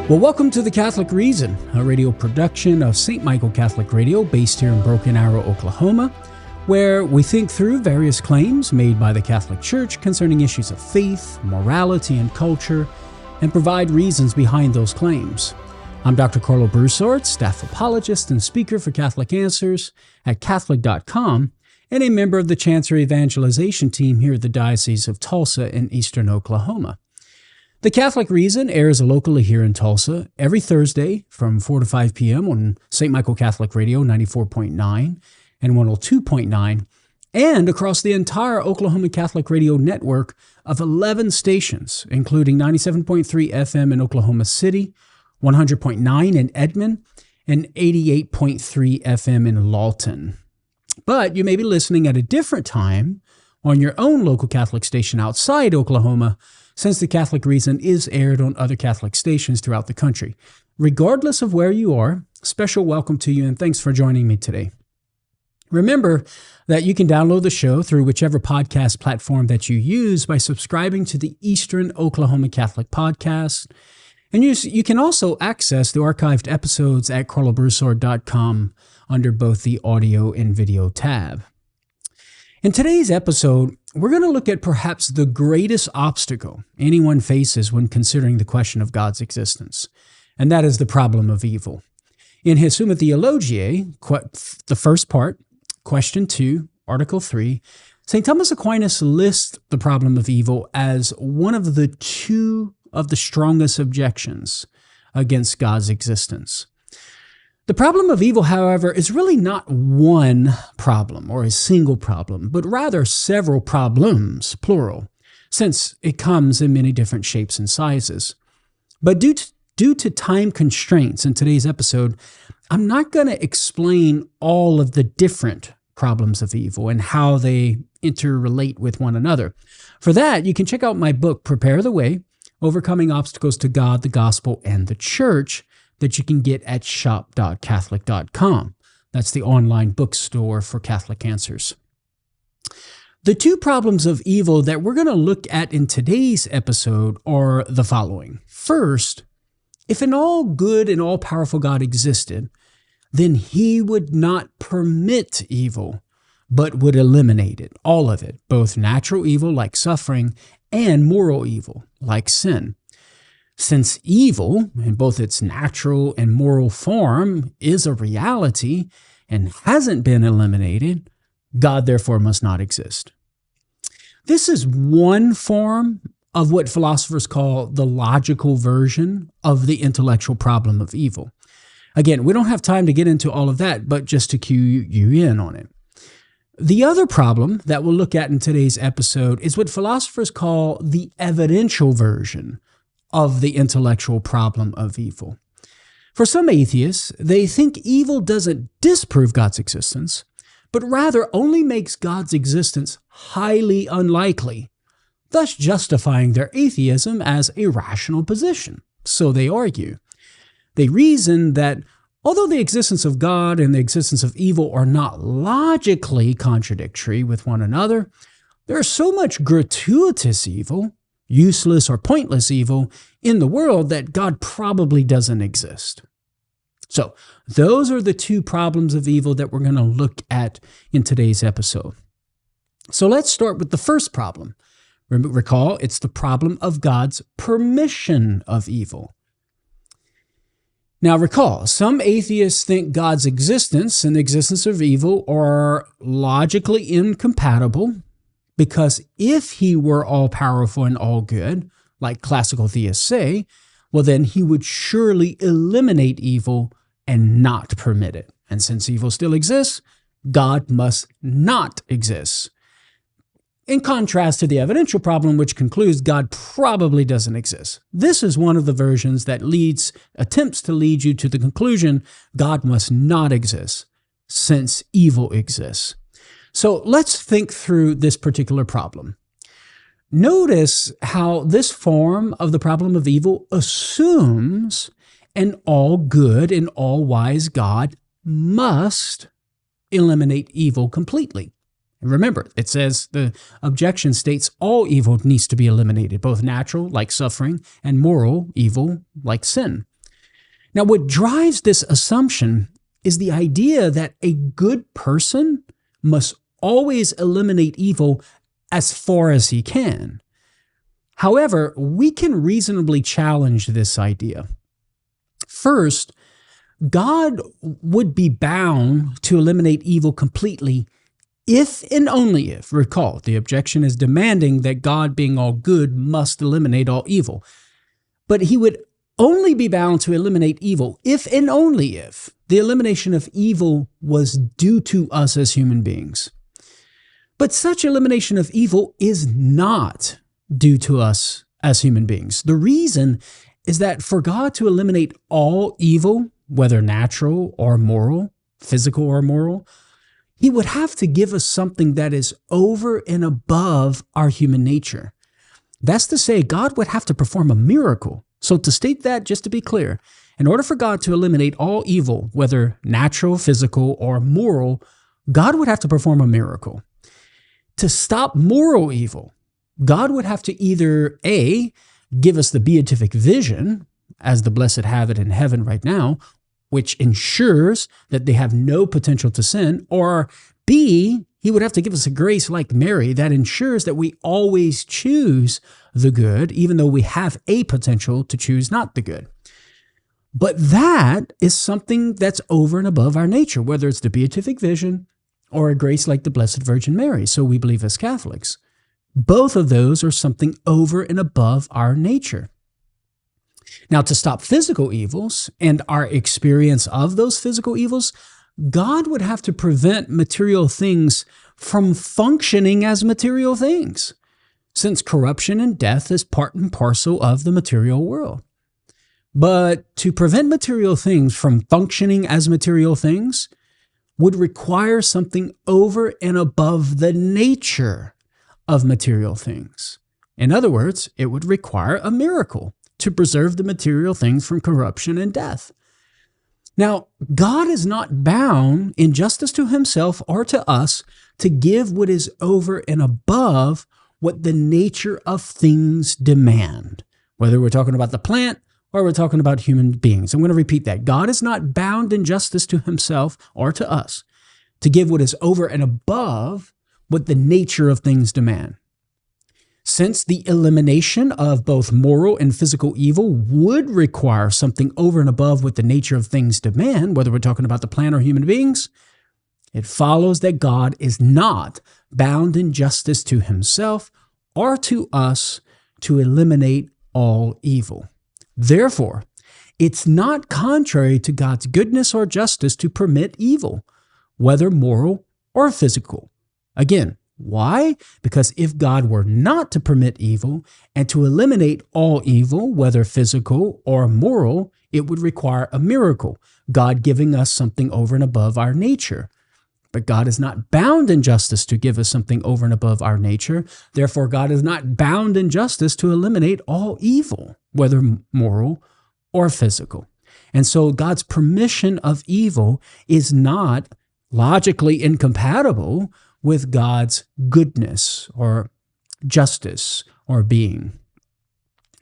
Well, welcome to The Catholic Reason, a radio production of St. Michael Catholic Radio based here in Broken Arrow, Oklahoma, where we think through various claims made by the Catholic Church concerning issues of faith, morality, and culture, and provide reasons behind those claims. I'm Dr. Karlo Broussard, staff apologist and speaker for Catholic Answers at Catholic.com, and a member of the Chancery Evangelization team here at the Diocese of Tulsa in eastern Oklahoma. The Catholic Reason airs locally here in Tulsa every Thursday from 4 to 5 p.m. on St. Michael Catholic Radio 94.9 and 102.9, and across the entire Oklahoma Catholic Radio network of 11 stations, including 97.3 FM in Oklahoma City, 100.9 in Edmond, and 88.3 FM in Lawton. But you may be listening at a different time on your own local Catholic station outside Oklahoma, since the Catholic Reason is aired on other Catholic stations throughout the country. Regardless of where you are, special welcome to you and thanks for joining me today. Remember that you can download the show through whichever podcast platform that you use by subscribing to the Eastern Oklahoma Catholic Podcast. And you can also access the archived episodes at karlobroussard.com under both the audio and video tab. In today's episode, we're going to look at perhaps the greatest obstacle anyone faces when considering the question of God's existence, and that is the problem of evil. In his Summa Theologiae, the first part, question 2, article 3, St. Thomas Aquinas lists the problem of evil as one of the two of the strongest objections against God's existence. The problem of evil, however, is really not one problem or a single problem, but rather several problems, plural, since it comes in many different shapes and sizes. But due to time constraints in today's episode, I'm not going to explain all of the different problems of evil and how they interrelate with one another. For that, you can check out my book, Prepare the Way, Overcoming Obstacles to God, the Gospel, and the Church, that you can get at shop.catholic.com. That's the online bookstore for Catholic Answers. The two problems of evil that we're going to look at in today's episode are the following. First, if an all-good and all-powerful God existed, then he would not permit evil, but would eliminate it, all of it, both natural evil like suffering and moral evil like sin. Since evil, in both its natural and moral form, is a reality and hasn't been eliminated, God therefore must not exist. This is one form of what philosophers call the logical version of the intellectual problem of evil. Again, we don't have time to get into all of that, but just to cue you in on it. The other problem that we'll look at in today's episode is what philosophers call the evidential version of the intellectual problem of evil. For some atheists, they think evil doesn't disprove God's existence, but rather only makes God's existence highly unlikely, thus justifying their atheism as a rational position. So they argue. They reason that although the existence of God and the existence of evil are not logically contradictory with one another, there is so much gratuitous evil, useless or pointless evil in the world that God probably doesn't exist. So those are the two problems of evil that we're going to look at in today's episode. So let's start with the first problem. Recall, it's the problem of God's permission of evil. Now recall, some atheists think God's existence and the existence of evil are logically incompatible, because if he were all-powerful and all-good, like classical theists say, well then he would surely eliminate evil and not permit it. And since evil still exists, God must not exist. In contrast to the evidential problem, which concludes God probably doesn't exist. This is one of the versions that attempts to lead you to the conclusion God must not exist, since evil exists. So let's think through this particular problem. Notice how this form of the problem of evil assumes an all-good and all-wise God must eliminate evil completely. And remember, it says the objection states all evil needs to be eliminated, both natural, like suffering, and moral evil, like sin. Now, what drives this assumption is the idea that a good person must always eliminate evil as far as he can. However, we can reasonably challenge this idea. First, God would be bound to eliminate evil completely if and only if, recall, the objection is demanding that God, being all good, must eliminate all evil. But he would only be bound to eliminate evil if and only if the elimination of evil was due to us as human beings. But such elimination of evil is not due to us as human beings. The reason is that for God to eliminate all evil, whether natural or moral, physical or moral, he would have to give us something that is over and above our human nature. That's to say, God would have to perform a miracle. So to state that, just to be clear, in order for God to eliminate all evil, whether natural, physical, or moral, God would have to perform a miracle. To stop moral evil, God would have to either A, give us the beatific vision, as the blessed have it in heaven right now, which ensures that they have no potential to sin, or B, he would have to give us a grace like Mary that ensures that we always choose the good, even though we have a potential to choose not the good. But that is something that's over and above our nature, whether it's the beatific vision or a grace like the Blessed Virgin Mary, so we believe as Catholics. Both of those are something over and above our nature. Now, to stop physical evils and our experience of those physical evils, God would have to prevent material things from functioning as material things, since corruption and death is part and parcel of the material world. But to prevent material things from functioning as material things would require something over and above the nature of material things. In other words, it would require a miracle to preserve the material things from corruption and death. Now, God is not bound in justice to himself or to us to give what is over and above what the nature of things demand, whether we're talking about the plant or we're talking about human beings. I'm going to repeat that. God is not bound in justice to himself or to us to give what is over and above what the nature of things demand. Since the elimination of both moral and physical evil would require something over and above what the nature of things demand, whether we're talking about the plant or human beings, it follows that God is not bound in justice to himself or to us to eliminate all evil. Therefore, it's not contrary to God's goodness or justice to permit evil, whether moral or physical. Again, why? Because if God were not to permit evil and to eliminate all evil, whether physical or moral, it would require a miracle, God giving us something over and above our nature. But God is not bound in justice to give us something over and above our nature. Therefore, God is not bound in justice to eliminate all evil, whether moral or physical. And so God's permission of evil is not logically incompatible with God's goodness or justice or being.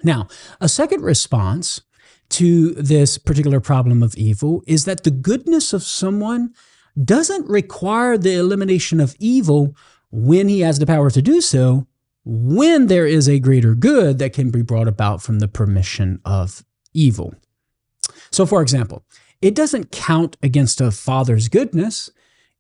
Now, a second response to this particular problem of evil is that the goodness of someone doesn't require the elimination of evil when he has the power to do so, when there is a greater good that can be brought about from the permission of evil. So, for example, it doesn't count against a father's goodness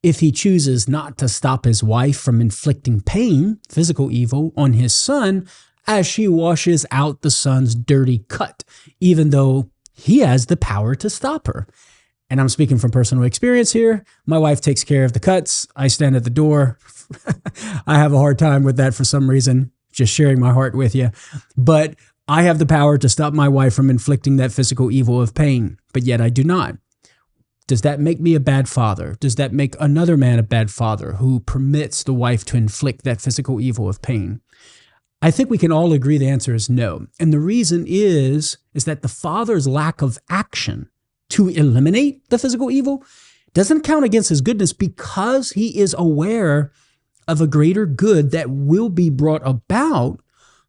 if he chooses not to stop his wife from inflicting pain, physical evil, on his son as she washes out the son's dirty cut, even though he has the power to stop her. And I'm speaking from personal experience here. My wife takes care of the cuts. I stand at the door. I have a hard time with that for some reason, just sharing my heart with you. But I have the power to stop my wife from inflicting that physical evil of pain, but yet I do not. Does that make me a bad father? Does that make another man a bad father who permits the wife to inflict that physical evil of pain? I think we can all agree the answer is no. And the reason is that the father's lack of action to eliminate the physical evil doesn't count against his goodness because he is aware of a greater good that will be brought about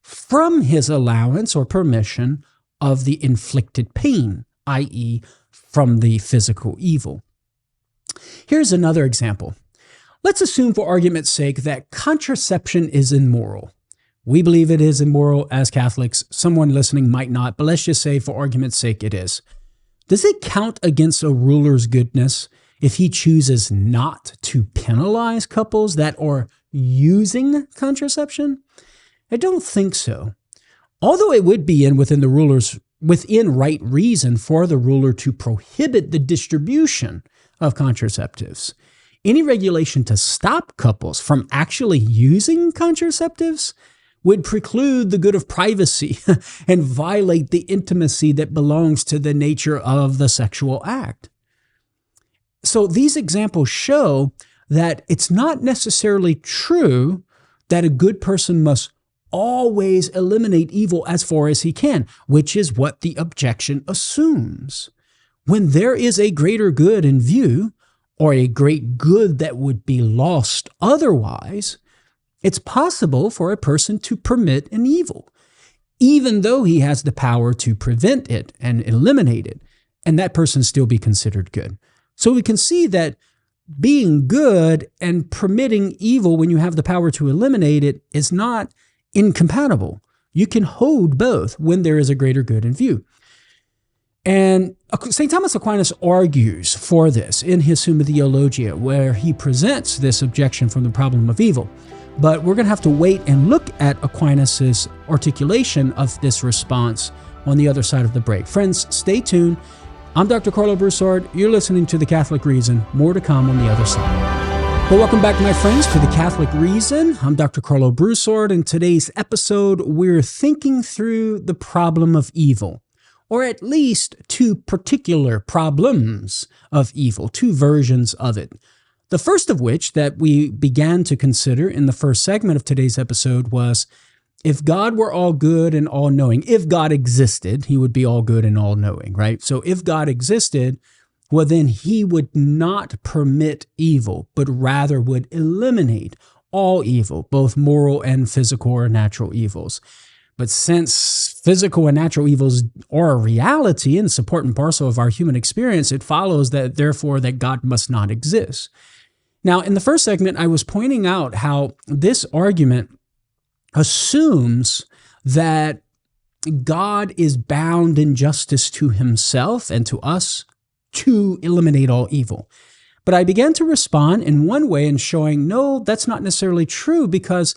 from his allowance or permission of the inflicted pain i.e., from the physical evil. Here's another example. Let's assume for argument's sake that contraception is immoral. We believe it is immoral as Catholics. Someone listening might not, but let's just say for argument's sake it is. Does it count against a ruler's goodness if he chooses not to penalize couples that are using contraception? I don't think so. Although it would be within right reason for the ruler to prohibit the distribution of contraceptives. Any regulation to stop couples from actually using contraceptives would preclude the good of privacy and violate the intimacy that belongs to the nature of the sexual act. So these examples show that it's not necessarily true that a good person must always eliminate evil as far as he can, which is what the objection assumes. When there is a greater good in view, or a great good that would be lost otherwise, it's possible for a person to permit an evil, even though he has the power to prevent it and eliminate it, and that person still be considered good. So we can see that being good and permitting evil when you have the power to eliminate it is not incompatible. You can hold both when there is a greater good in view. And St. Thomas Aquinas argues for this in his Summa Theologia, where he presents this objection from the problem of evil. But we're going to have to wait and look at Aquinas' articulation of this response on the other side of the break. Friends, stay tuned. I'm Dr. Karlo Broussard. You're listening to The Catholic Reason. More to come on the other side. Well, welcome back, my friends, to The Catholic Reason. I'm Dr. Karlo Broussard. In today's episode, we're thinking through the problem of evil, or at least two particular problems of evil, two versions of it. The first of which that we began to consider in the first segment of today's episode was, if God were all good and all knowing, if God existed, he would be all good and all knowing, right? So if God existed, well, then he would not permit evil, but rather would eliminate all evil, both moral and physical or natural evils. But since physical and natural evils are a reality and support and parcel of our human experience, it follows that therefore that God must not exist. Now, in the first segment, I was pointing out how this argument assumes that God is bound in justice to himself and to us to eliminate all evil. But I began to respond in one way in showing, no, that's not necessarily true, because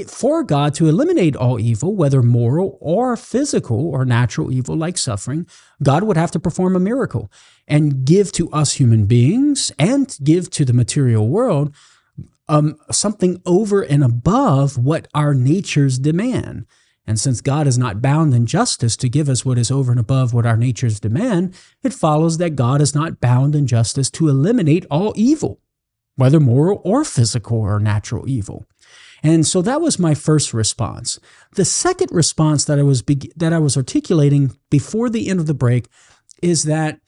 for God to eliminate all evil, whether moral or physical or natural evil like suffering, God would have to perform a miracle and give to us human beings and give to the material world something over and above what our natures demand. And since God is not bound in justice to give us what is over and above what our natures demand, it follows that God is not bound in justice to eliminate all evil, whether moral or physical or natural evil. And so that was my first response. The second response that I was articulating before the end of the break is that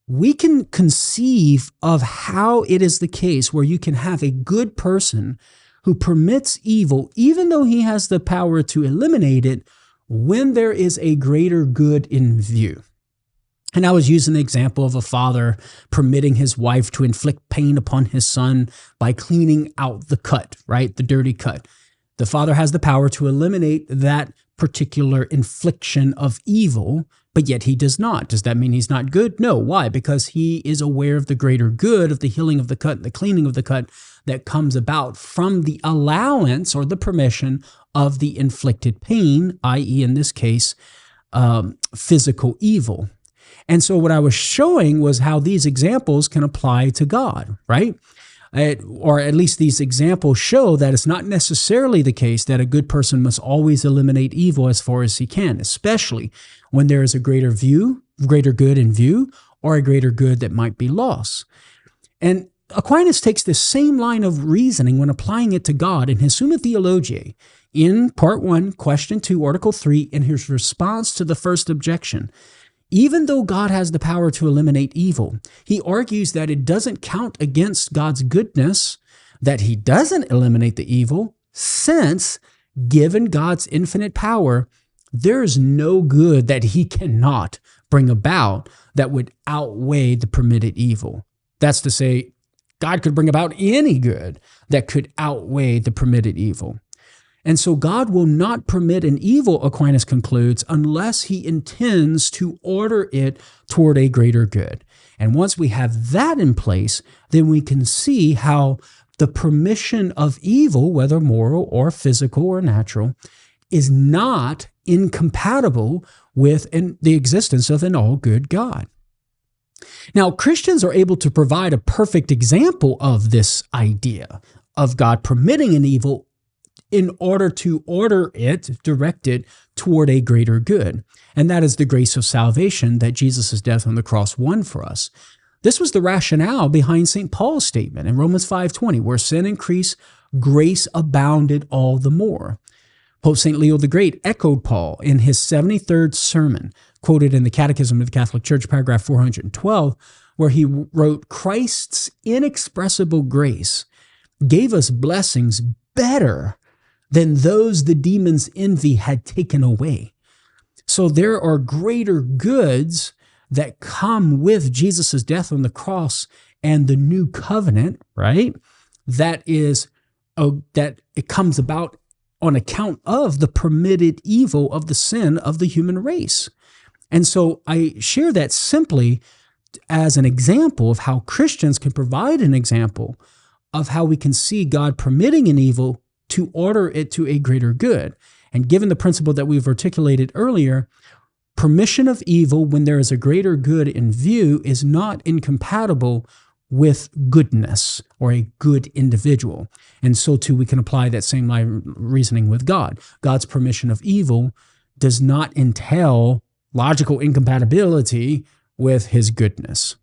we can conceive of how it is the case where you can have a good person who permits evil, even though he has the power to eliminate it, when there is a greater good in view. And I was using the example of a father permitting his wife to inflict pain upon his son by cleaning out the cut, right? The dirty cut. The father has the power to eliminate that particular infliction of evil, but yet he does not. Does that mean he's not good? No. Why? Because he is aware of the greater good of the healing of the cut, the cleaning of the cut that comes about from the allowance or the permission of the inflicted pain, i.e. in this case, physical evil. And so what I was showing was how these examples can apply to God, right? Or at least these examples show that it's not necessarily the case that a good person must always eliminate evil as far as he can, especially when there is a greater good in view, or a greater good that might be lost. And Aquinas takes this same line of reasoning when applying it to God in his Summa Theologiae, in Part 1, Question 2, Article 3, in his response to the first objection. Even though God has the power to eliminate evil, he argues that it doesn't count against God's goodness that he doesn't eliminate the evil, since, given God's infinite power, There is no good that he cannot bring about that would outweigh the permitted evil. That's to say, God could bring about any good that could outweigh the permitted evil. And so God will not permit an evil, Aquinas concludes, unless he intends to order it toward a greater good. And once we have that in place, then we can see how the permission of evil, whether moral or physical or natural, is not incompatible with the existence of an all-good God. Now, Christians are able to provide a perfect example of this idea of God permitting an evil in order to direct it toward a greater good. And that is the grace of salvation that Jesus' death on the cross won for us. This was the rationale behind St. Paul's statement in Romans 5:20, where sin increased, grace abounded all the more. Pope St. Leo the Great echoed Paul in his 73rd sermon, quoted in the Catechism of the Catholic Church, paragraph 412, where he wrote, "Christ's inexpressible grace gave us blessings better than those the demon's envy had taken away." So there are greater goods that come with Jesus' death on the cross and the new covenant, right? That it comes about on account of the permitted evil of the sin of the human race. And so I share that simply as an example of how Christians can provide an example of how we can see God permitting an evil to order it to a greater good. And given the principle that we've articulated earlier, permission of evil when there is a greater good in view is not incompatible with goodness or a good individual. And so too, we can apply that same line of reasoning with God. God's permission of evil does not entail logical incompatibility with his goodness.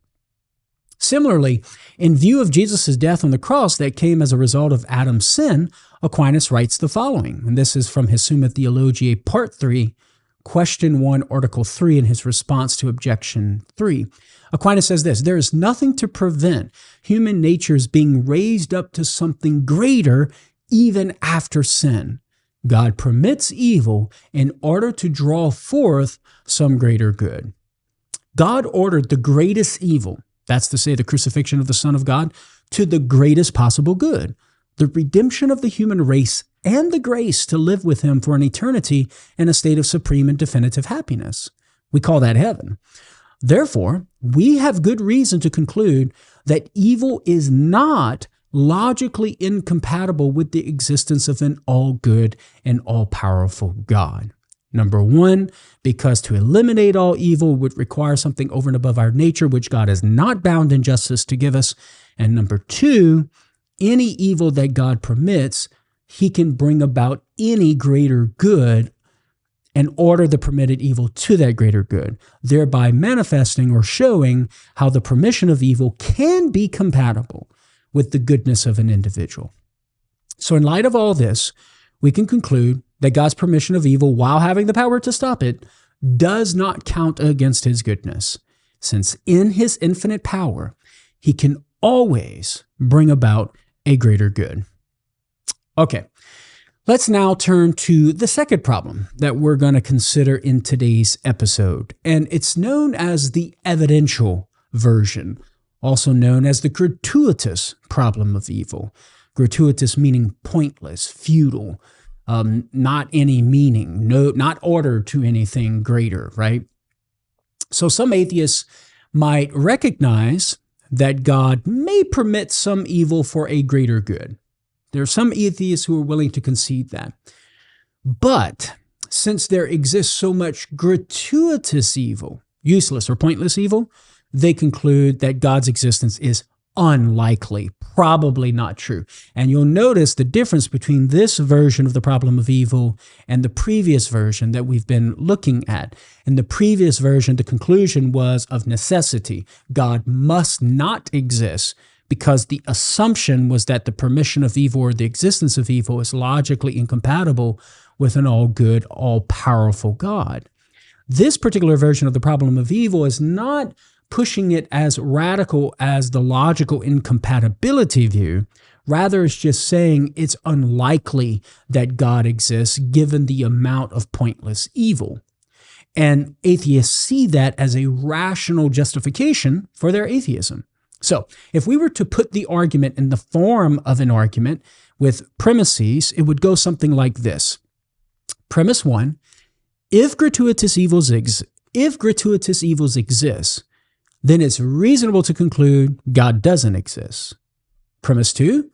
Similarly, in view of Jesus' death on the cross that came as a result of Adam's sin, Aquinas writes the following, and this is from his Summa Theologiae, Part 3, Question 1, Article 3, in his response to Objection 3. Aquinas says this: "There is nothing to prevent human nature's being raised up to something greater even after sin. God permits evil in order to draw forth some greater good." God ordered the greatest evil, that's to say the crucifixion of the Son of God, to the greatest possible good, the redemption of the human race and the grace to live with him for an eternity in a state of supreme and definitive happiness. We call that heaven. Therefore, we have good reason to conclude that evil is not logically incompatible with the existence of an all-good and all-powerful God. Number one, because to eliminate all evil would require something over and above our nature, which God is not bound in justice to give us. And number two, any evil that God permits, he can bring about any greater good and order the permitted evil to that greater good, thereby manifesting or showing how the permission of evil can be compatible with the goodness of an individual. So in light of all this, we can conclude that God's permission of evil, while having the power to stop it, does not count against his goodness, since in his infinite power, he can always bring about a greater good. Okay, let's now turn to the second problem that we're going to consider in today's episode, and it's known as the evidential version, also known as the gratuitous problem of evil. Gratuitous meaning pointless, futile, not any meaning, not ordered to anything greater, right? So some atheists might recognize that God may permit some evil for a greater good. There are some atheists who are willing to concede that. But since there exists so much gratuitous evil, useless or pointless evil, they conclude that God's existence is unlikely, probably not true. And you'll notice the difference between this version of the problem of evil and the previous version that we've been looking at. In the previous version, the conclusion was of necessity. God must not exist because the assumption was that the permission of evil or the existence of evil is logically incompatible with an all-good, all-powerful God. This particular version of the problem of evil is not pushing it as radical as the logical incompatibility view. Rather, it's just saying it's unlikely that God exists given the amount of pointless evil. And atheists see that as a rational justification for their atheism. So, if we were to put the argument in the form of an argument with premises, it would go something like this. Premise 1, if gratuitous evils exist, then it's reasonable to conclude God doesn't exist. Premise 2,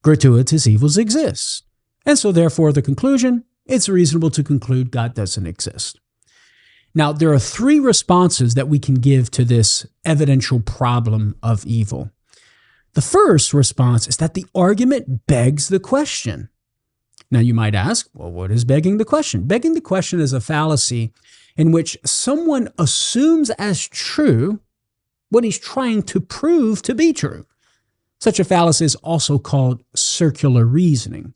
gratuitous evils exist. And so therefore the conclusion, it's reasonable to conclude God doesn't exist. Now, there are 3 responses that we can give to this evidential problem of evil. The first response is that the argument begs the question. Now, you might ask, well, what is begging the question? Begging the question is a fallacy in which someone assumes as true what he's trying to prove to be true. Such a fallacy is also called circular reasoning.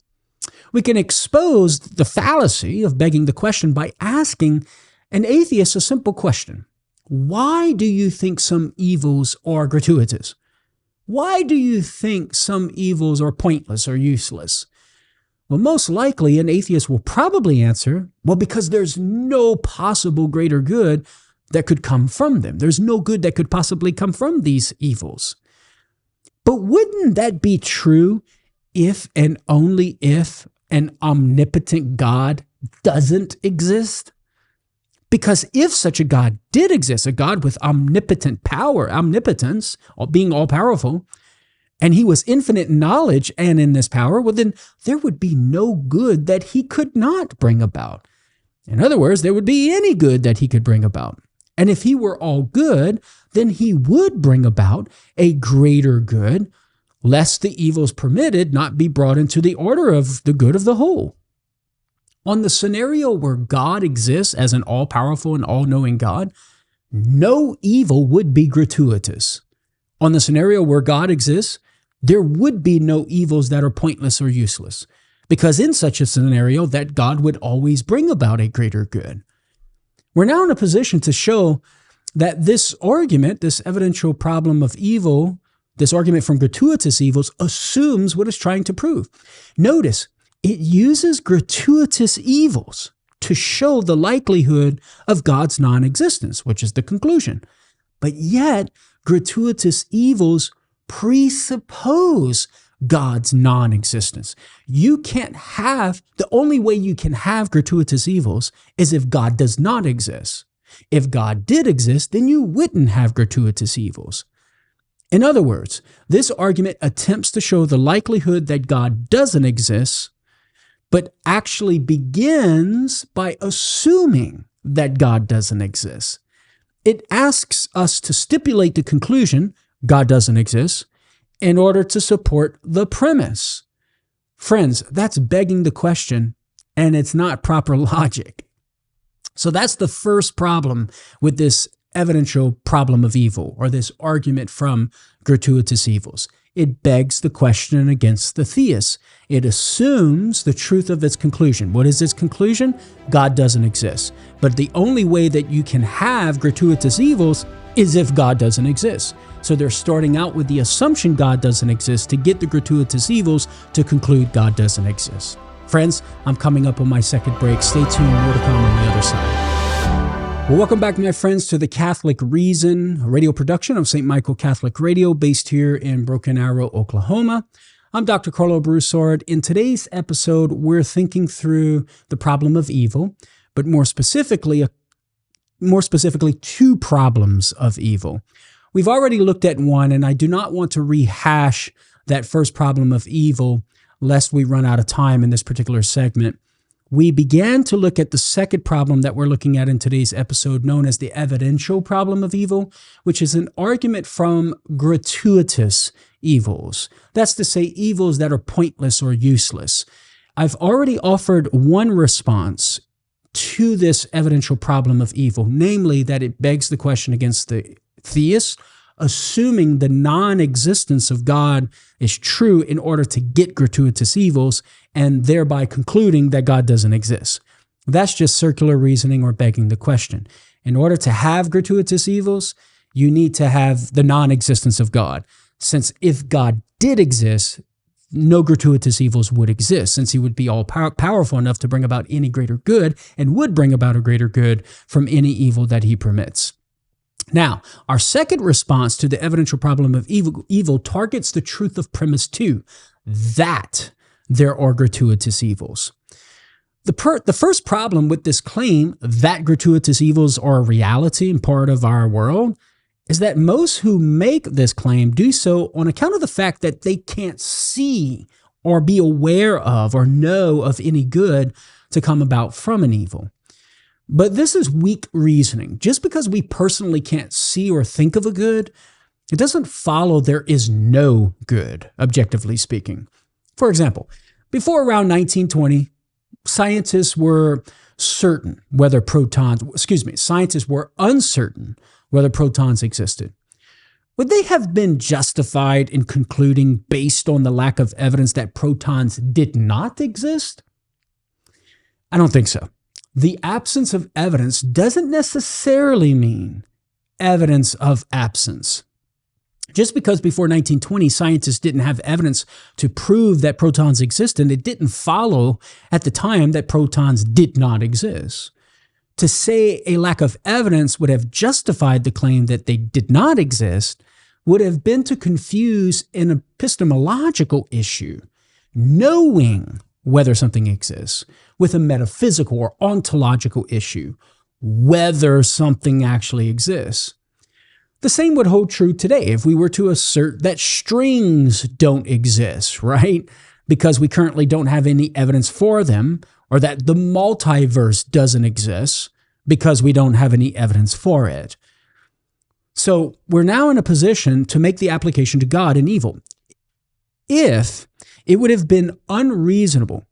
We can expose the fallacy of begging the question by asking an atheist a simple question. Why do you think some evils are gratuitous? Why do you think some evils are pointless or useless? Well, most likely an atheist will probably answer, well, because there's no possible greater good that could come from them. There's no good that could possibly come from these evils. But wouldn't that be true if and only if an omnipotent God doesn't exist? Because if such a God did exist, a God with omnipotent power, omnipotence, being all-powerful, and he was infinite in knowledge and in this power, well, then there would be no good that he could not bring about. In other words, there would be any good that he could bring about. And if he were all good, then he would bring about a greater good, lest the evils permitted not be brought into the order of the good of the whole. On the scenario where God exists as an all-powerful and all-knowing God, no evil would be gratuitous. On the scenario where God exists, there would be no evils that are pointless or useless, because in such a scenario, that God would always bring about a greater good. We're now in a position to show that this argument, this evidential problem of evil, this argument from gratuitous evils, assumes what it's trying to prove. Notice, it uses gratuitous evils to show the likelihood of God's non-existence, which is the conclusion. But yet, gratuitous evils presuppose God's non-existence. The only way you can have gratuitous evils is if God does not exist. If God did exist, then you wouldn't have gratuitous evils. In other words, this argument attempts to show the likelihood that God doesn't exist, but actually begins by assuming that God doesn't exist. It asks us to stipulate the conclusion, God doesn't exist, in order to support the premise. Friends, that's begging the question, and it's not proper logic. So that's the first problem with this evidential problem of evil, or this argument from gratuitous evils. It begs the question against the theists. It assumes the truth of its conclusion. What is its conclusion? God doesn't exist. But the only way that you can have gratuitous evils is if God doesn't exist. So they're starting out with the assumption God doesn't exist to get the gratuitous evils to conclude God doesn't exist. Friends, I'm coming up on my second break. Stay tuned, more to come on the other side. Well, welcome back, my friends, to the Catholic Reason, a radio production of St. Michael Catholic Radio, based here in Broken Arrow, Oklahoma. I'm Dr. Karlo Broussard. In today's episode, we're thinking through the problem of evil, but more specifically, two problems of evil. We've already looked at one, and I do not want to rehash that first problem of evil, lest we run out of time in this particular segment. We began to look at the second problem that we're looking at in today's episode, known as the evidential problem of evil, which is an argument from gratuitous evils. That's to say, evils that are pointless or useless. I've already offered one response to this evidential problem of evil, namely that it begs the question against the theists, assuming the non-existence of God is true in order to get gratuitous evils, and thereby concluding that God doesn't exist. That's just circular reasoning or begging the question. In order to have gratuitous evils, you need to have the non-existence of God. Since if God did exist, no gratuitous evils would exist, since he would be all powerful enough to bring about any greater good and would bring about a greater good from any evil that he permits. Now, our second response to the evidential problem of evil targets the truth of premise 2, that there are gratuitous evils. The first problem with this claim that gratuitous evils are a reality and part of our world is that most who make this claim do so on account of the fact that they can't see or be aware of or know of any good to come about from an evil. But this is weak reasoning. Just because we personally can't see or think of a good, it doesn't follow there is no good, objectively speaking. For example, before around 1920, scientists were uncertain whether protons existed. Would they have been justified in concluding based on the lack of evidence that protons did not exist? I don't think so. The absence of evidence doesn't necessarily mean evidence of absence. Just because before 1920 scientists didn't have evidence to prove that protons existed, it didn't follow at the time that protons did not exist. To say a lack of evidence would have justified the claim that they did not exist would have been to confuse an epistemological issue, knowing whether something exists, with a metaphysical or ontological issue, whether something actually exists. The same would hold true today if we were to assert that strings don't exist, right? Because we currently don't have any evidence for them, or that the multiverse doesn't exist because we don't have any evidence for it. So we're now in a position to make the application to God and evil. If it would have been unreasonable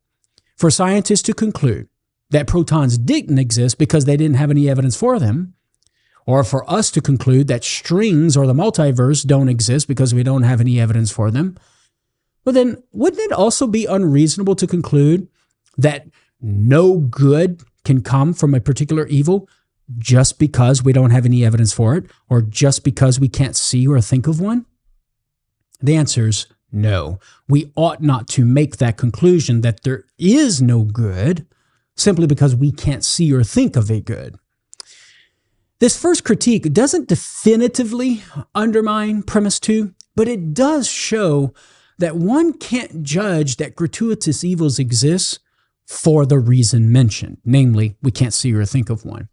for scientists to conclude that protons didn't exist because they didn't have any evidence for them, or for us to conclude that strings or the multiverse don't exist because we don't have any evidence for them, well then, wouldn't it also be unreasonable to conclude that no good can come from a particular evil just because we don't have any evidence for it, or just because we can't see or think of one? The answer is no. We ought not to make that conclusion that there is no good simply because we can't see or think of a good. This first critique doesn't definitively undermine premise 2, but it does show that one can't judge that gratuitous evils exist for the reason mentioned, namely, we can't see or think of one.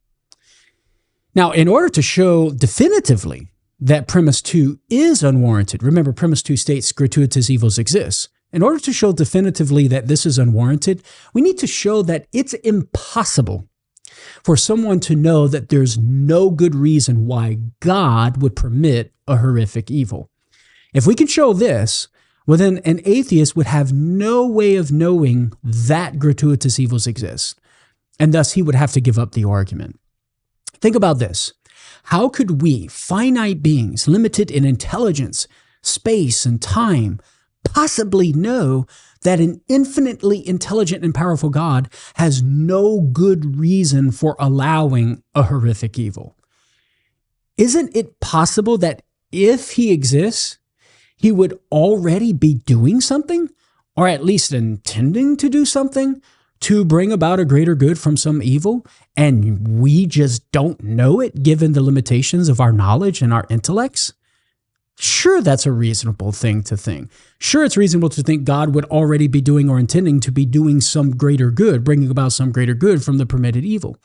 Now, in order to show definitively that premise 2 is unwarranted, remember premise 2 states gratuitous evils exist. In order to show definitively that this is unwarranted, we need to show that it's impossible for someone to know that there's no good reason why God would permit a horrific evil. If we can show this, well then an atheist would have no way of knowing that gratuitous evils exist, and thus he would have to give up the argument. Think about this. How could we, finite beings, limited in intelligence, space, and time, possibly know that an infinitely intelligent and powerful God has no good reason for allowing a horrific evil? Isn't it possible that if he exists, he would already be doing something, or at least intending to do something, to bring about a greater good from some evil, and we just don't know it given the limitations of our knowledge and our intellects? Sure, that's a reasonable thing to think. Sure, it's reasonable to think God would already be doing or intending to be doing some greater good, bringing about some greater good from the permitted evil.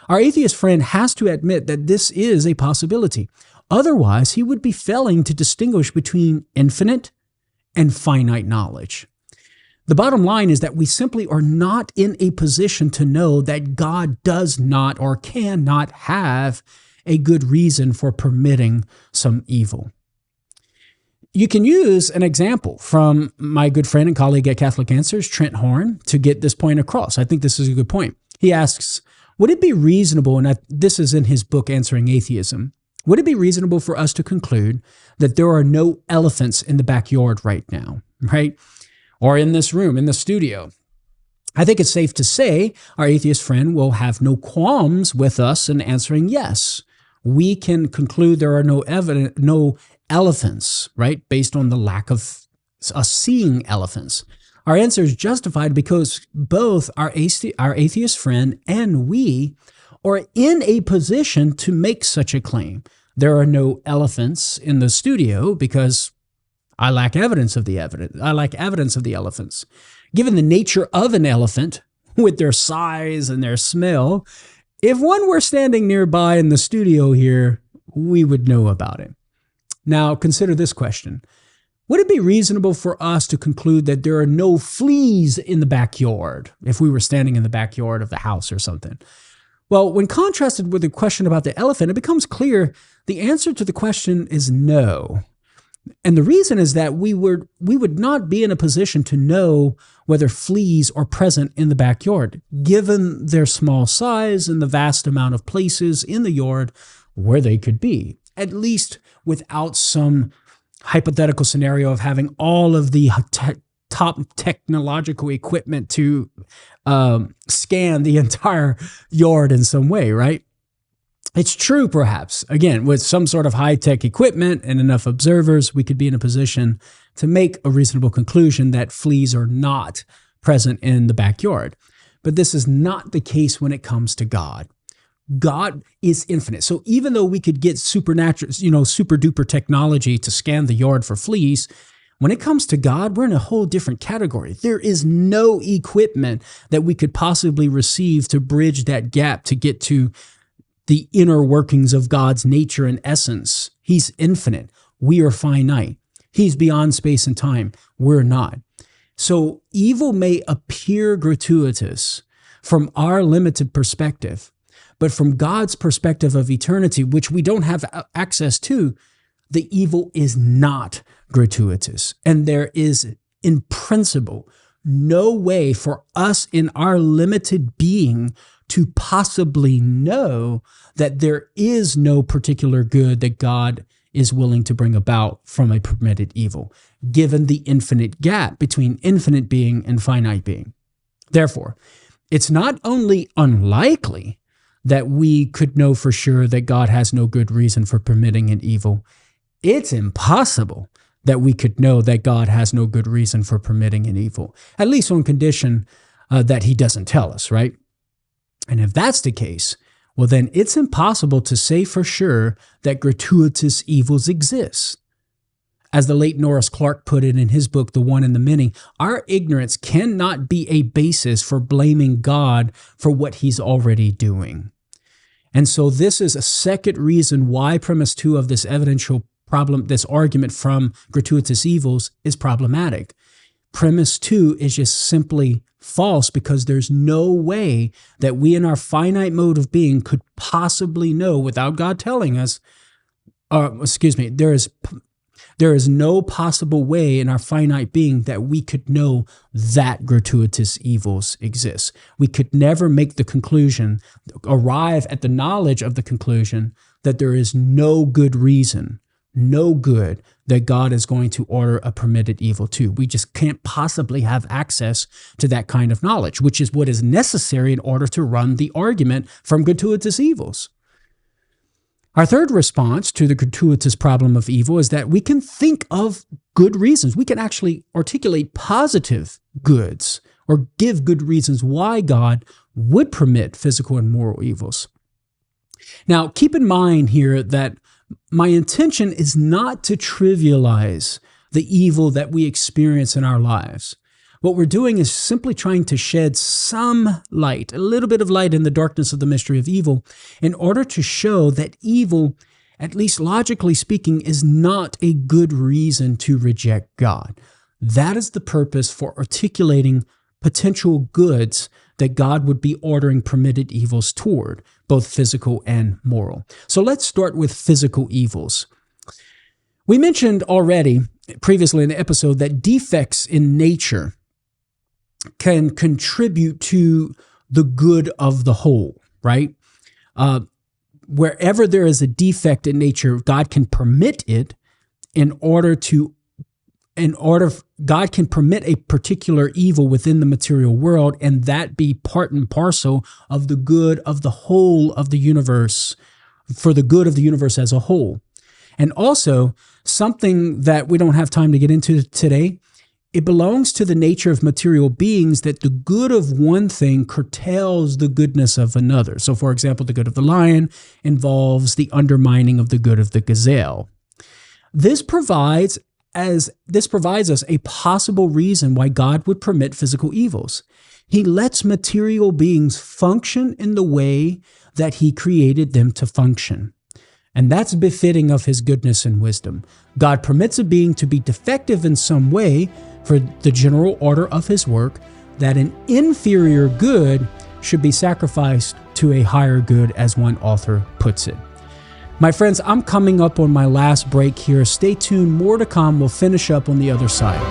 Our atheist friend has to admit that this is a possibility. Otherwise, he would be failing to distinguish between infinite and finite knowledge. The bottom line is that we simply are not in a position to know that God does not or cannot have a good reason for permitting some evil. You can use an example from my good friend and colleague at Catholic Answers, Trent Horn, to get this point across. I think this is a good point. He asks, would it be reasonable, and this is in his book, Answering Atheism, would it be reasonable for us to conclude that there are no elephants in the backyard right now, right? Or in this room, in the studio? I think it's safe to say our atheist friend will have no qualms with us in answering yes. We can conclude there are no elephants, right, based on the lack of us seeing elephants? Our answer is justified because both our atheist friend and we are in a position to make such a claim. There are no elephants in the studio because I lack evidence of the evidence. I lack evidence of the elephants. Given the nature of an elephant, with their size and their smell, if one were standing nearby in the studio here, we would know about it. Now, consider this question. Would it be reasonable for us to conclude that there are no fleas in the backyard if we were standing in the backyard of the house or something? Well, when contrasted with the question about the elephant, it becomes clear the answer to the question is no. And the reason is that we would not be in a position to know whether fleas are present in the backyard, given their small size and the vast amount of places in the yard where they could be, at least without some hypothetical scenario of having all of the top technological equipment to scan the entire yard in some way, right? It's true, perhaps, again, with some sort of high-tech equipment and enough observers, we could be in a position to make a reasonable conclusion that fleas are not present in the backyard. But this is not the case when it comes to God. God is infinite. So even though we could get supernatural, super duper technology to scan the yard for fleas, when it comes to God, we're in a whole different category. There is no equipment that we could possibly receive to bridge that gap to get to the inner workings of God's nature and essence. He's infinite. We are finite. He's beyond space and time. We're not. So evil may appear gratuitous from our limited perspective, but from God's perspective of eternity, which we don't have access to, the evil is not gratuitous. And there is, in principle, no way for us in our limited being to possibly know that there is no particular good that God is willing to bring about from a permitted evil, given the infinite gap between infinite being and finite being. Therefore, it's not only unlikely that we could know for sure that God has no good reason for permitting an evil, it's impossible that we could know that God has no good reason for permitting an evil, at least on condition that he doesn't tell us, right? And if that's the case, well, then it's impossible to say for sure that gratuitous evils exist. As the late Norris Clark put it in his book, The One and the Many, our ignorance cannot be a basis for blaming God for what he's already doing. And so this is a second reason why premise 2 of this evidential problem, this argument from gratuitous evils, is problematic. Premise 2 is just simply false because there's no way that we in our finite mode of being could possibly know without God telling us, there is no possible way in our finite being that we could know that gratuitous evils exist. We could never make the conclusion, arrive at the knowledge of the conclusion that there is no good reason, no good that God is going to order a permitted evil to. We just can't possibly have access to that kind of knowledge, which is what is necessary in order to run the argument from gratuitous evils. Our third response to the gratuitous problem of evil is that we can think of good reasons. We can actually articulate positive goods or give good reasons why God would permit physical and moral evils. Now, keep in mind here that my intention is not to trivialize the evil that we experience in our lives. What we're doing is simply trying to shed some light, a little bit of light in the darkness of the mystery of evil, in order to show that evil, at least logically speaking, is not a good reason to reject God. That is the purpose for articulating potential goods that God would be ordering permitted evils toward, both physical and moral. So let's start with physical evils. We mentioned already previously in the episode that defects in nature can contribute to the good of the whole, right? Wherever there is a defect in nature, God can permit it God can permit a particular evil within the material world, and that be part and parcel of the good of the whole of the universe, for the good of the universe as a whole. And also, something that we don't have time to get into today it belongs to the nature of material beings that the good of one thing curtails the goodness of another. So, for example, the good of the lion involves the undermining of the good of the gazelle. This provides us a possible reason why God would permit physical evils. He lets material beings function in the way that he created them to function. And that's befitting of his goodness and wisdom. God permits a being to be defective in some way for the general order of his work, that an inferior good should be sacrificed to a higher good, as one author puts it. My friends, I'm coming up on my last break here. Stay tuned, more to come. We'll finish up on the other side.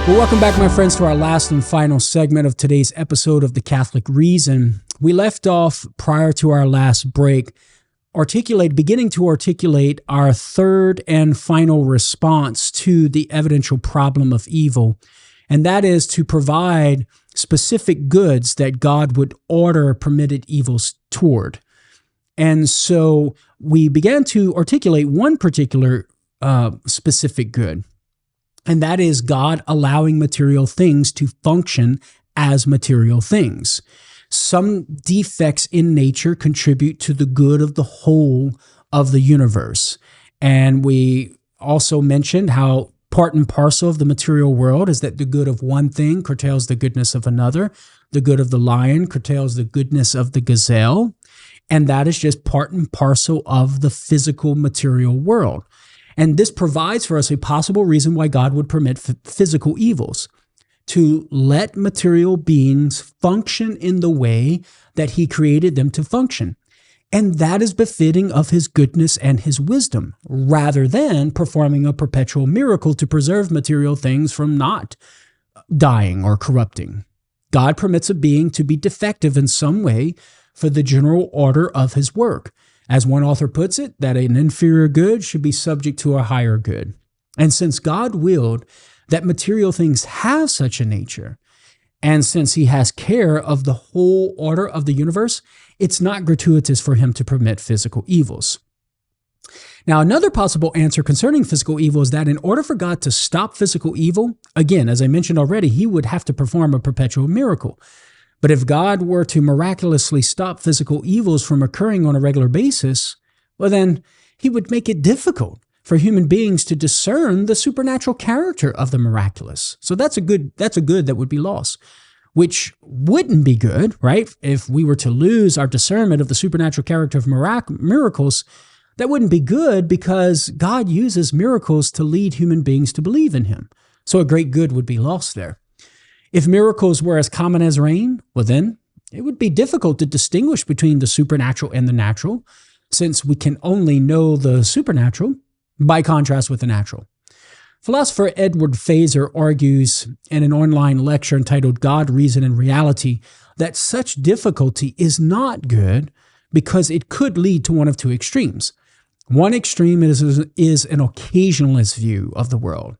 Well, welcome back, my friends, to our last and final segment of today's episode of The Catholic Reason. We left off prior to our last break beginning to articulate our third and final response to the evidential problem of evil, and that is to provide specific goods that God would order permitted evils toward. And so we began to articulate one particular specific good, and that is God allowing material things to function as material things. Some defects in nature contribute to the good of the whole of the universe. And we also mentioned how part and parcel of the material world is that the good of one thing curtails the goodness of another. The good of the lion curtails the goodness of the gazelle. And that is just part and parcel of the physical material world. And this provides for us a possible reason why God would permit physical evils, to let material beings function in the way that he created them to function. And that is befitting of his goodness and his wisdom, rather than performing a perpetual miracle to preserve material things from not dying or corrupting. God permits a being to be defective in some way for the general order of his work. As one author puts it, that an inferior good should be subject to a higher good. And since God willed that material things have such a nature, and since he has care of the whole order of the universe, it's not gratuitous for him to permit physical evils. Now, another possible answer concerning physical evil is that in order for God to stop physical evil, again, as I mentioned already, he would have to perform a perpetual miracle. But if God were to miraculously stop physical evils from occurring on a regular basis, well, then he would make it difficult for human beings to discern the supernatural character of the miraculous. So that's a good that would be lost, which wouldn't be good, right? If we were to lose our discernment of the supernatural character of miracles, that wouldn't be good, because God uses miracles to lead human beings to believe in him. So a great good would be lost there. If miracles were as common as rain, well then it would be difficult to distinguish between the supernatural and the natural, since we can only know the supernatural by contrast with the natural. Philosopher Edward Fazer argues in an online lecture entitled God, Reason, and Reality that such difficulty is not good, because it could lead to one of two extremes. One extreme is an occasionalist view of the world,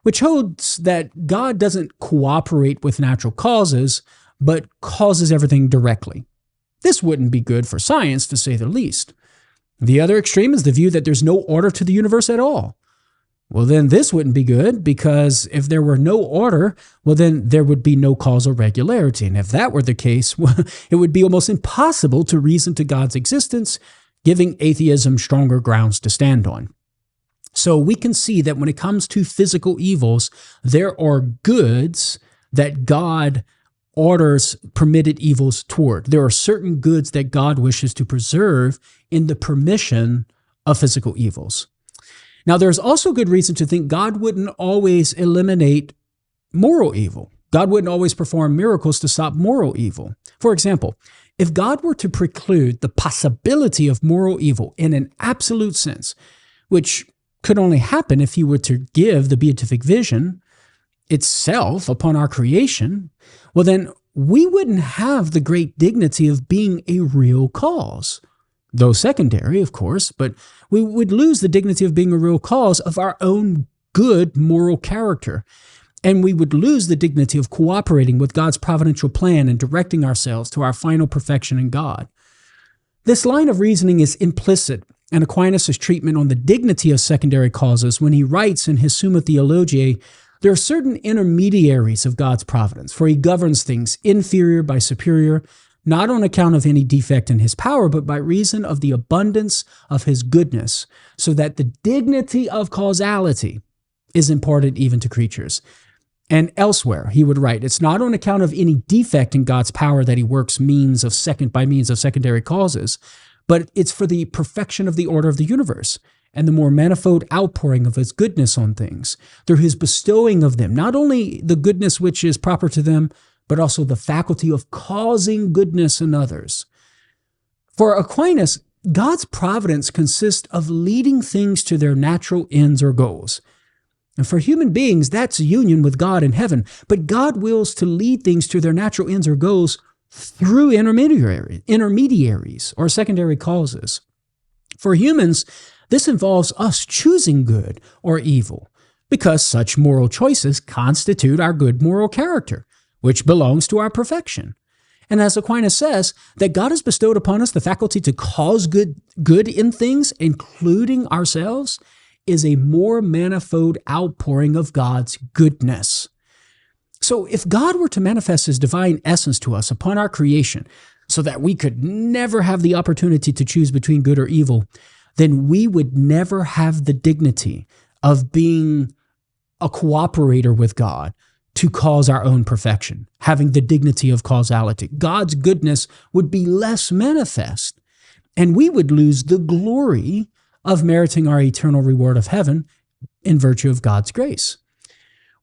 which holds that God doesn't cooperate with natural causes, but causes everything directly. This wouldn't be good for science, to say the least. The other extreme is the view that there's no order to the universe at all. Well, then this wouldn't be good, because if there were no order, well, then there would be no causal regularity. And if that were the case, well, it would be almost impossible to reason to God's existence, giving atheism stronger grounds to stand on. So we can see that when it comes to physical evils, there are goods that God orders permitted evils toward. There are certain goods that God wishes to preserve in the permission of physical evils. Now, there's also good reason to think God wouldn't always eliminate moral evil. God wouldn't always perform miracles to stop moral evil. For example, if God were to preclude the possibility of moral evil in an absolute sense, which could only happen if he were to give the beatific vision itself upon our creation, well, then we wouldn't have the great dignity of being a real cause, though secondary, of course, but we would lose the dignity of being a real cause of our own good moral character. And we would lose the dignity of cooperating with God's providential plan and directing ourselves to our final perfection in God. This line of reasoning is implicit in Aquinas' treatment on the dignity of secondary causes when he writes in his Summa Theologiae There are certain intermediaries of God's providence, for he governs things inferior by superior, not on account of any defect in his power, but by reason of the abundance of his goodness, so that the dignity of causality is imparted even to creatures. And elsewhere, he would write, it's not on account of any defect in God's power that he works by means of secondary causes, but it's for the perfection of the order of the universe and the more manifold outpouring of his goodness on things, through his bestowing of them, not only the goodness which is proper to them, but also the faculty of causing goodness in others. For Aquinas, God's providence consists of leading things to their natural ends or goals. And for human beings, that's union with God in heaven. But God wills to lead things to their natural ends or goals through intermediaries or secondary causes. For humans, this involves us choosing good or evil, because such moral choices constitute our good moral character, which belongs to our perfection. And as Aquinas says, that God has bestowed upon us the faculty to cause good in things, including ourselves, is a more manifold outpouring of God's goodness. So if God were to manifest his divine essence to us upon our creation, so that we could never have the opportunity to choose between good or evil, then we would never have the dignity of being a cooperator with God to cause our own perfection, having the dignity of causality. God's goodness would be less manifest, and we would lose the glory of meriting our eternal reward of heaven in virtue of God's grace.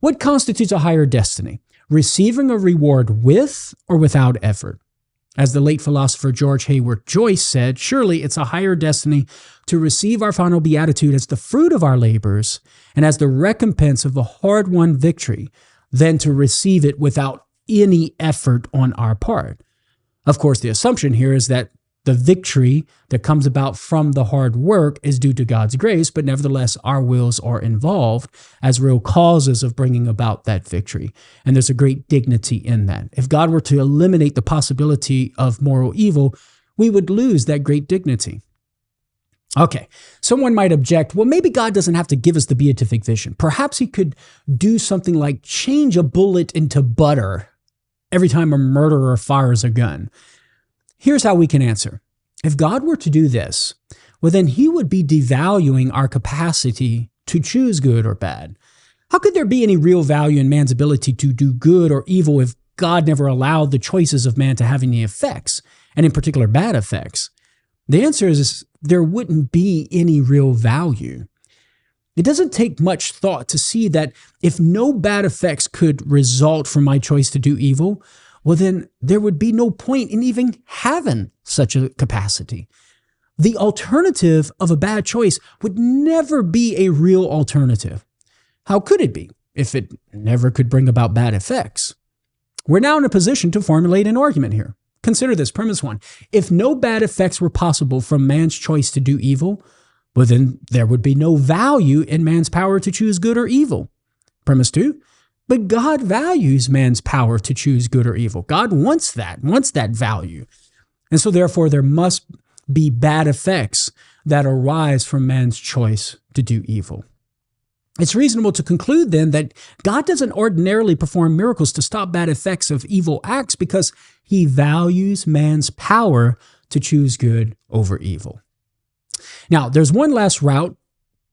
What constitutes a higher destiny? Receiving a reward with or without effort? As the late philosopher George Hayward Joyce said, surely it's a higher destiny to receive our final beatitude as the fruit of our labors and as the recompense of a hard-won victory than to receive it without any effort on our part. Of course, the assumption here is that the victory that comes about from the hard work is due to God's grace, but nevertheless, our wills are involved as real causes of bringing about that victory. And there's a great dignity in that. If God were to eliminate the possibility of moral evil, we would lose that great dignity. Okay, someone might object, well, maybe God doesn't have to give us the beatific vision. Perhaps he could do something like change a bullet into butter every time a murderer fires a gun. Here's how we can answer. If God were to do this, well, then he would be devaluing our capacity to choose good or bad. How could there be any real value in man's ability to do good or evil if God never allowed the choices of man to have any effects, and in particular bad effects? The answer is there wouldn't be any real value. It doesn't take much thought to see that if no bad effects could result from my choice to do evil, well, then there would be no point in even having such a capacity. The alternative of a bad choice would never be a real alternative. How could it be if it never could bring about bad effects? We're now in a position to formulate an argument here. Consider this, premise one. If no bad effects were possible from man's choice to do evil, well, then there would be no value in man's power to choose good or evil. Premise two. But God values man's power to choose good or evil. God wants that value. And so therefore, there must be bad effects that arise from man's choice to do evil. It's reasonable to conclude then that God doesn't ordinarily perform miracles to stop bad effects of evil acts because he values man's power to choose good over evil. Now, there's one last route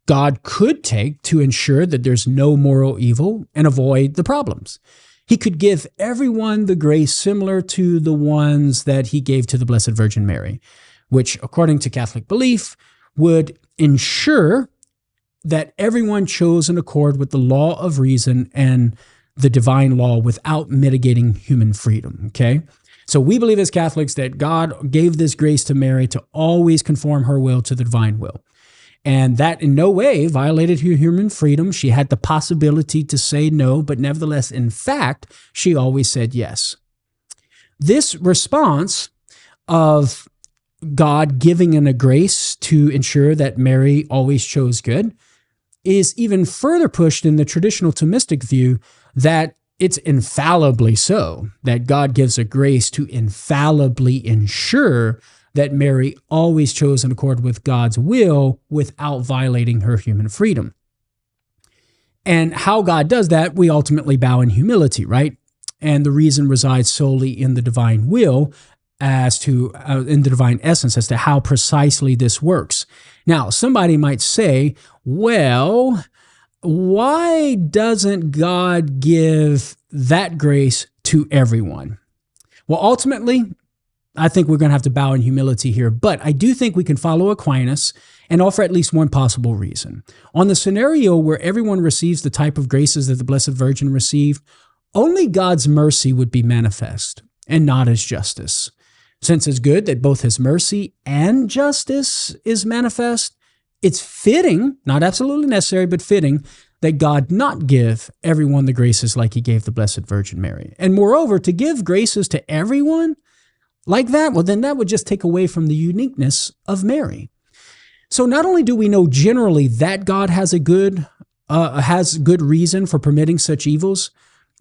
God could take to ensure that there's no moral evil and avoid the problems. He could give everyone the grace similar to the ones that he gave to the Blessed Virgin Mary, which, according to Catholic belief, would ensure that everyone chose in accord with the law of reason and the divine law without mitigating human freedom, okay? So we believe as Catholics that God gave this grace to Mary to always conform her will to the divine will. And that in no way violated her human freedom. She had the possibility to say no, but nevertheless, in fact, she always said yes. This response of God giving in a grace to ensure that Mary always chose good is even further pushed in the traditional Thomistic view that it's infallibly so, that God gives a grace to infallibly ensure that Mary always chose in accord with God's will without violating her human freedom. And how God does that, we ultimately bow in humility, right? And the reason resides solely in the divine will as to, in the divine essence, as to how precisely this works. Now, somebody might say, well, why doesn't God give that grace to everyone? Well, ultimately, I think we're going to have to bow in humility here, but I do think we can follow Aquinas and offer at least one possible reason. On the scenario where everyone receives the type of graces that the Blessed Virgin received, only God's mercy would be manifest and not His justice. Since it's good that both His mercy and justice is manifest, it's fitting, not absolutely necessary, but fitting, that God not give everyone the graces like He gave the Blessed Virgin Mary. And moreover, to give graces to everyone like that, well, then that would just take away from the uniqueness of Mary. So not only do we know generally that God has good reason for permitting such evils,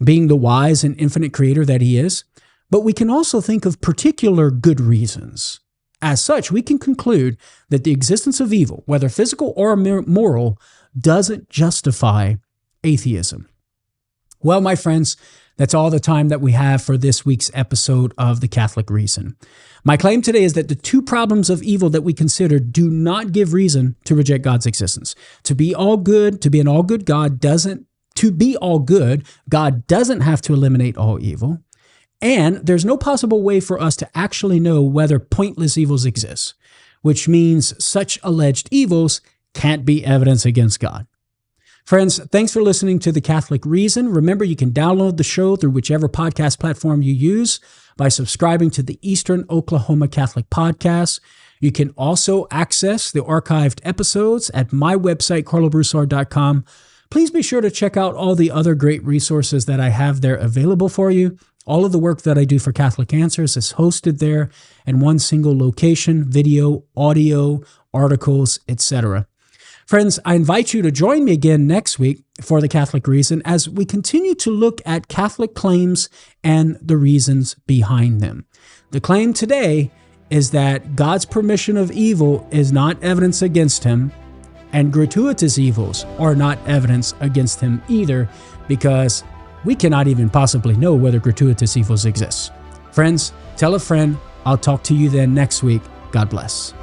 being the wise and infinite creator that He is, but we can also think of particular good reasons. As such, we can conclude that the existence of evil, whether physical or moral, doesn't justify atheism. Well, my friends, that's all the time that we have for this week's episode of The Catholic Reason. My claim today is that the two problems of evil that we consider do not give reason to reject God's existence. To be an all good, God doesn't have to eliminate all evil. And there's no possible way for us to actually know whether pointless evils exist, which means such alleged evils can't be evidence against God. Friends, thanks for listening to The Catholic Reason. Remember, you can download the show through whichever podcast platform you use by subscribing to the Eastern Oklahoma Catholic Podcast. You can also access the archived episodes at my website, karlobroussard.com. Please be sure to check out all the other great resources that I have there available for you. All of the work that I do for Catholic Answers is hosted there in one single location: video, audio, articles, etc. Friends, I invite you to join me again next week for The Catholic Reason as we continue to look at Catholic claims and the reasons behind them. The claim today is that God's permission of evil is not evidence against Him, and gratuitous evils are not evidence against Him either, because we cannot even possibly know whether gratuitous evils exist. Friends, tell a friend. I'll talk to you then next week. God bless.